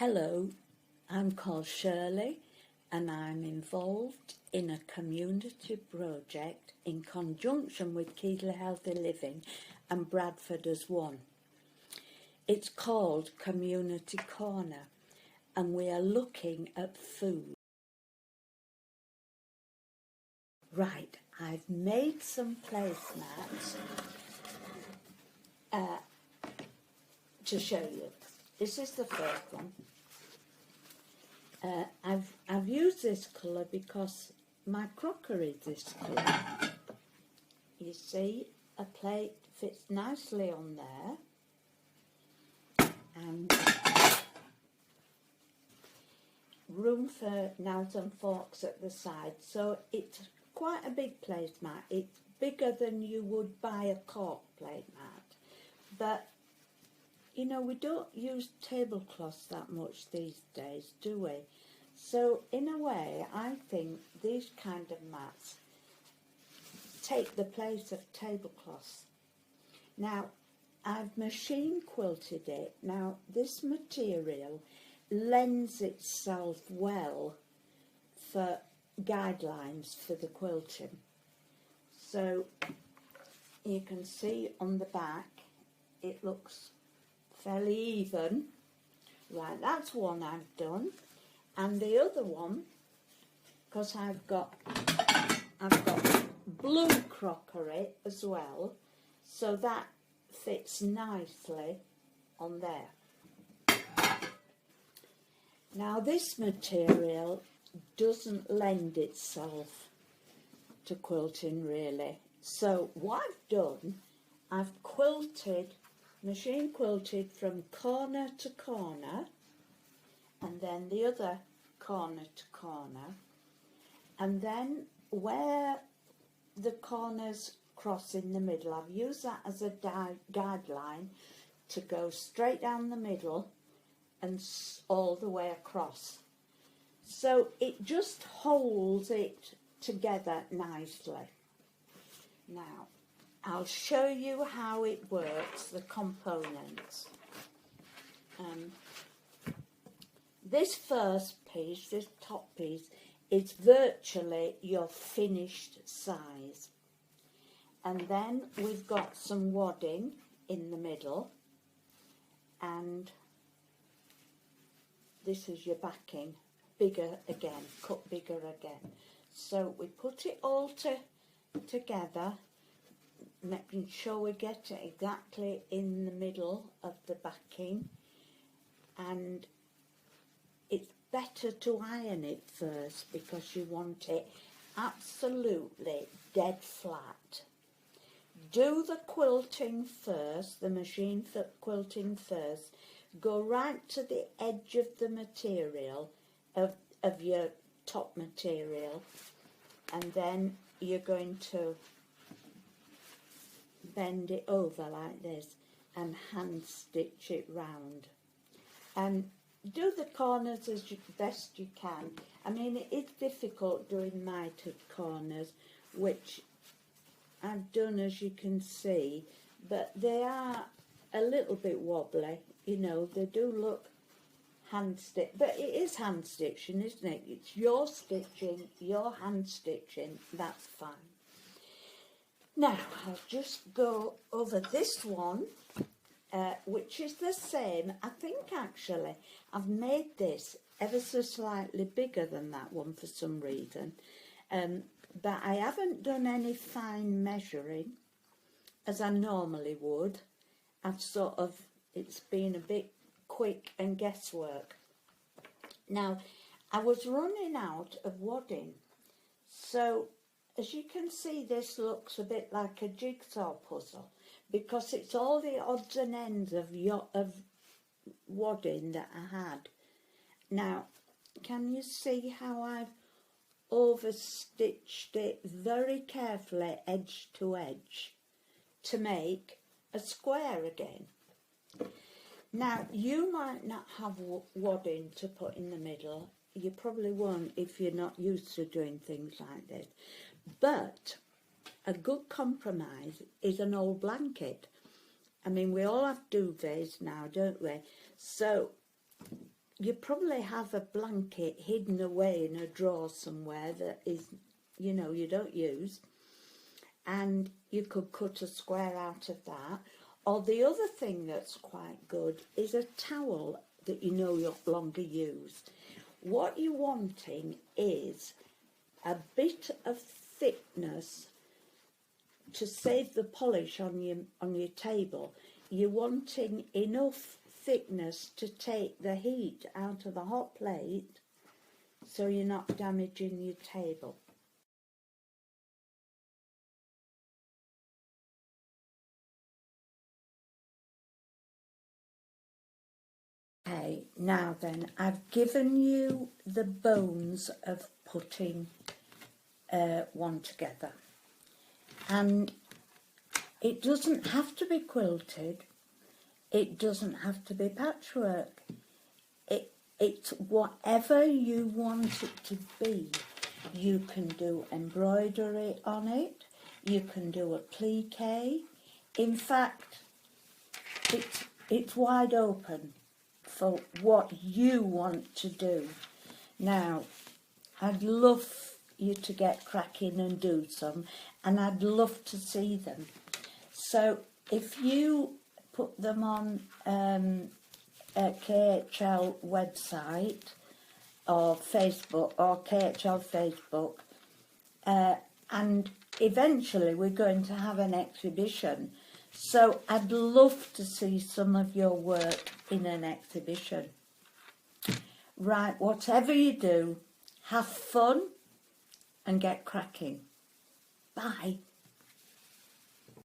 Hello, I'm called Shirley and I'm involved in a community project in conjunction with Keighley Healthy Living and Bradford as one. It's called Community Corner and we are looking at food. Right, I've made some placemats to show you. This is the first one. I've used this colour because my crockery is this colour. You see, a plate fits nicely on there, and room for knives and forks at the side. So it's quite a big placemat. It's bigger than you would buy a cork placemat, but you know, we don't use tablecloths that much these days, do we? So, in a way, I think these kind of mats take the place of tablecloths. Now, I've machine quilted it. Now, this material lends itself well for guidelines for the quilting. So, you can see on the back, it looks fairly even. Right, that's one I've done, and the other one, because I've got blue crockery as well, so that fits nicely on there. Now this material doesn't lend itself to quilting really, so what I've done, I've machine quilted from corner to corner, and then the other corner to corner, and then where the corners cross in the middle, I've used that as a guideline to go straight down the middle and all the way across. So it just holds it together nicely. Now, I'll show you how it works, the components. This first piece, this top piece, is virtually your finished size. And then we've got some wadding in the middle, and this is your backing, bigger again, cut bigger again. So we put it all together, making sure we get it exactly in the middle of the backing, and it's better to iron it first because you want it absolutely dead flat. Do the quilting first, the machine quilting first, go right to the edge of the material, of your top material, and then you're going to bend it over like this and hand stitch it round, and do the corners as best you can. I mean, it is difficult doing mitered corners, which I've done, as you can see, but they are a little bit wobbly, you know, they do look hand stitched, but it is hand stitching, isn't it? It's your stitching, your hand stitching, that's fine. Now, I'll just go over this one, which is the same. I think actually I've made this ever so slightly bigger than that one for some reason. But I haven't done any fine measuring as I normally would. It's been a bit quick and guesswork. Now, I was running out of wadding, so as you can see, this looks a bit like a jigsaw puzzle because it's all the odds and ends of wadding that I had. Now, can you see how I've overstitched it very carefully, edge to edge, to make a square again? Now, you might not have wadding to put in the middle. You probably won't if you're not used to doing things like this. But a good compromise is an old blanket. I mean, we all have duvets now, don't we? So you probably have a blanket hidden away in a drawer somewhere that is, you know, you don't use, and you could cut a square out of that. Or the other thing that's quite good is a towel that you know you'll longer use. What you're wanting is a bit of thickness to save the polish on your table. You're wanting enough thickness to take the heat out of the hot plate so you're not damaging your table. Okay, now then, I've given you the bones of putting one together, and it doesn't have to be quilted, it doesn't have to be patchwork, it's whatever you want it to be. You can do embroidery on it, you can do a plique. In fact, it's wide open for what you want to do. Now, I'd love you to get cracking and do some, and I'd love to see them. So if you put them on a KHL website or Facebook, or KHL Facebook, and eventually we're going to have an exhibition. So I'd love to see some of your work in an exhibition. Right, whatever you do, have fun and get cracking. Bye.